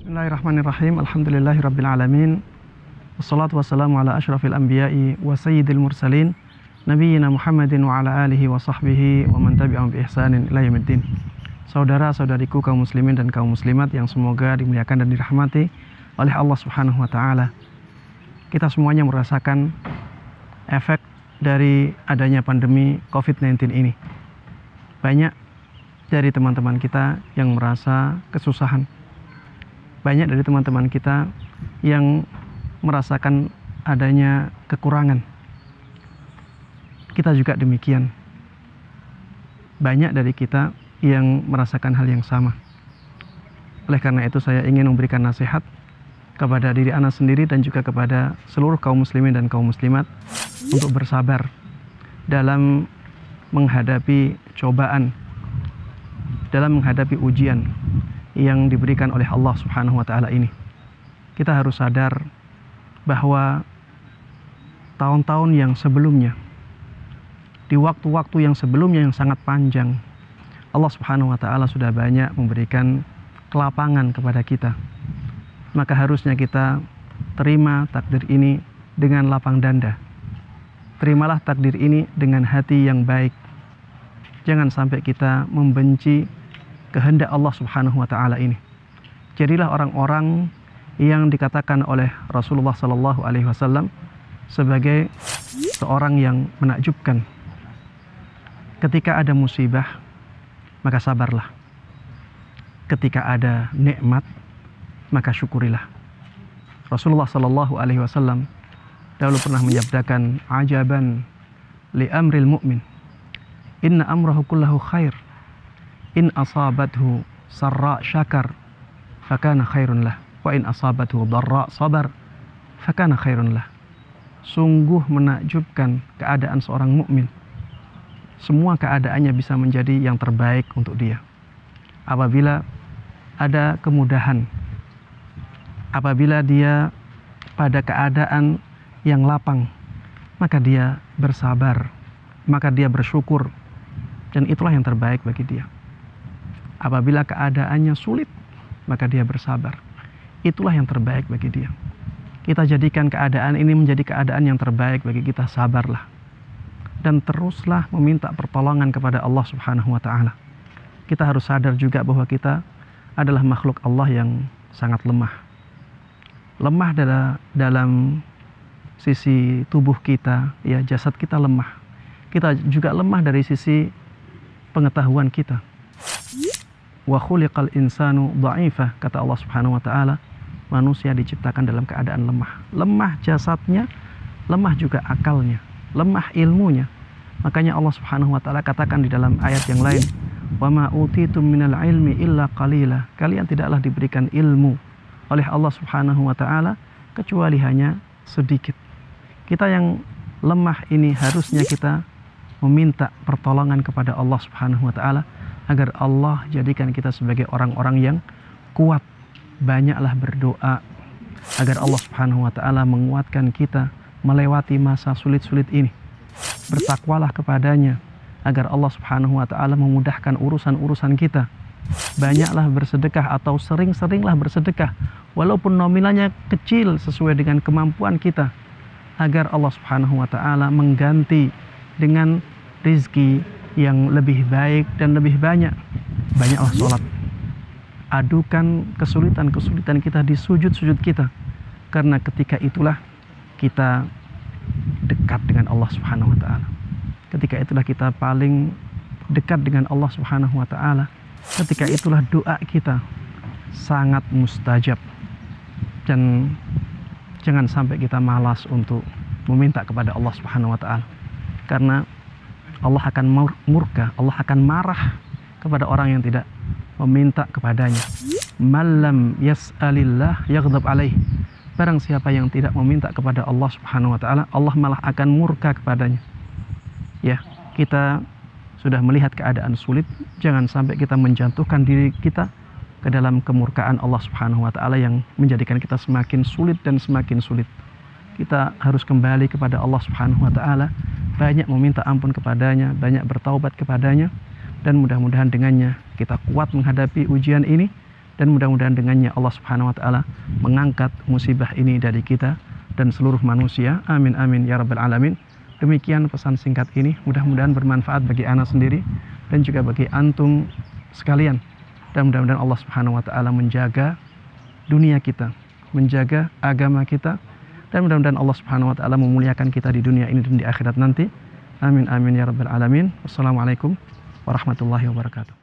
Bismillahirrahmanirrahim. Alhamdulillahirabbil alamin. Wassalatu wassalamu ala asyrafil anbiya'i wa sayyidil mursalin nabiyyina Muhammadin wa ala alihi wa sahbihi wa man tabi'ahum bi ihsanin ila yaumiddin. Saudara-saudariku kaum muslimin dan kaum muslimat yang semoga dimuliakan dan dirahmati oleh Allah Subhanahu wa taala. Kita semuanya merasakan efek dari adanya pandemi COVID-19 ini. Banyak dari teman-teman kita yang merasa kesusahan. Banyak dari teman-teman kita yang merasakan adanya kekurangan. Kita juga demikian. Banyak dari kita yang merasakan hal yang sama. Oleh karena itu saya ingin memberikan nasihat kepada diri ana sendiri dan juga kepada seluruh kaum muslimin dan kaum muslimat untuk bersabar dalam menghadapi cobaan, dalam menghadapi ujian yang diberikan oleh Allah Subhanahu wa taala ini. Kita harus sadar bahwa tahun-tahun yang sebelumnya, di waktu-waktu yang sebelumnya yang sangat panjang, Allah Subhanahu wa taala sudah banyak memberikan kelapangan kepada kita. Maka harusnya kita terima takdir ini dengan lapang dada. Terimalah takdir ini dengan hati yang baik. Jangan sampai kita membenci kehendak Allah Subhanahu wa taala ini. Jadilah orang-orang yang dikatakan oleh Rasulullah sallallahu alaihi wasallam sebagai seorang yang menakjubkan. Ketika ada musibah, maka sabarlah. Ketika ada nikmat, maka syukurilah. Rasulullah sallallahu alaihi wasallam dahulu pernah menyabdakan, ajaban li amril mu'min, inna amrahu kullahu khair, in asabathu sarra syakar fakana khairun lah, wa in asabathu dharra sabar fakana khairun lah. Sungguh menakjubkan keadaan seorang mukmin. Semua keadaannya bisa menjadi yang terbaik untuk dia. Apabila ada kemudahan, apabila dia pada keadaan yang lapang, maka dia bersabar, maka dia bersyukur, dan itulah yang terbaik bagi dia. Apabila keadaannya sulit, maka dia bersabar. Itulah yang terbaik bagi dia. Kita jadikan keadaan ini menjadi keadaan yang terbaik bagi kita. Sabarlah. Dan teruslah meminta pertolongan kepada Allah Subhanahu wa ta'ala. Kita harus sadar juga bahwa kita adalah makhluk Allah yang sangat lemah. Lemah dalam sisi tubuh kita, ya, jasad kita lemah. Kita juga lemah dari sisi pengetahuan kita. Wa khuliqal insanu dha'ifa, kata Allah Subhanahu wa taala, manusia diciptakan dalam keadaan lemah. Lemah jasadnya, lemah juga akalnya, lemah ilmunya. Makanya Allah Subhanahu wa taala katakan di dalam ayat yang lain, wa ma utitum minal ilmi illa qalila. Kalian tidaklah diberikan ilmu oleh Allah Subhanahu wa taala kecuali hanya sedikit. Kita yang lemah ini harusnya kita meminta pertolongan kepada Allah Subhanahu wa taala agar Allah jadikan kita sebagai orang-orang yang kuat. Banyaklah berdoa agar Allah Subhanahu wa taala menguatkan kita melewati masa sulit-sulit ini. Bertakwalah kepadanya agar Allah Subhanahu wa taala memudahkan urusan-urusan kita. Banyaklah bersedekah atau sering-seringlah bersedekah walaupun nominalnya kecil sesuai dengan kemampuan kita, agar Allah Subhanahu wa taala mengganti dengan rizki yang lebih baik dan lebih banyak. Banyaklah sholat. Adukan kesulitan-kesulitan kita di sujud-sujud kita, karena ketika itulah kita dekat dengan Allah Subhanahu wa taala. Ketika itulah kita paling dekat dengan Allah Subhanahu wa taala. Ketika itulah doa kita sangat mustajab. Dan jangan sampai kita malas untuk meminta kepada Allah Subhanahu wa taala, karena Allah akan murka, Allah akan marah kepada orang yang tidak meminta kepadanya. Malam yas'alillah yaghdab alaih. Barang siapa yang tidak meminta kepada Allah Subhanahu wa taala, Allah malah akan murka kepadanya. Ya, kita sudah melihat keadaan sulit, jangan sampai kita menjatuhkan diri kita ke dalam kemurkaan Allah Subhanahu wa taala yang menjadikan kita semakin sulit dan semakin sulit. Kita harus kembali kepada Allah Subhanahu wa taala, banyak meminta ampun kepadanya, banyak bertaubat kepadanya, dan mudah-mudahan dengannya kita kuat menghadapi ujian ini dan mudah-mudahan dengannya Allah Subhanahu wa taala mengangkat musibah ini dari kita dan seluruh manusia. Amin amin ya rabbal alamin. Demikian pesan singkat ini, mudah-mudahan bermanfaat bagi ana sendiri dan juga bagi antum sekalian. Dan mudah-mudahan Allah Subhanahu wa taala menjaga dunia kita, menjaga agama kita, dan mudah-mudahan Allah Subhanahu wa taala memuliakan kita di dunia ini dan di akhirat nanti. Amin amin ya rabbal alamin. Wassalamualaikum warahmatullahi wabarakatuh.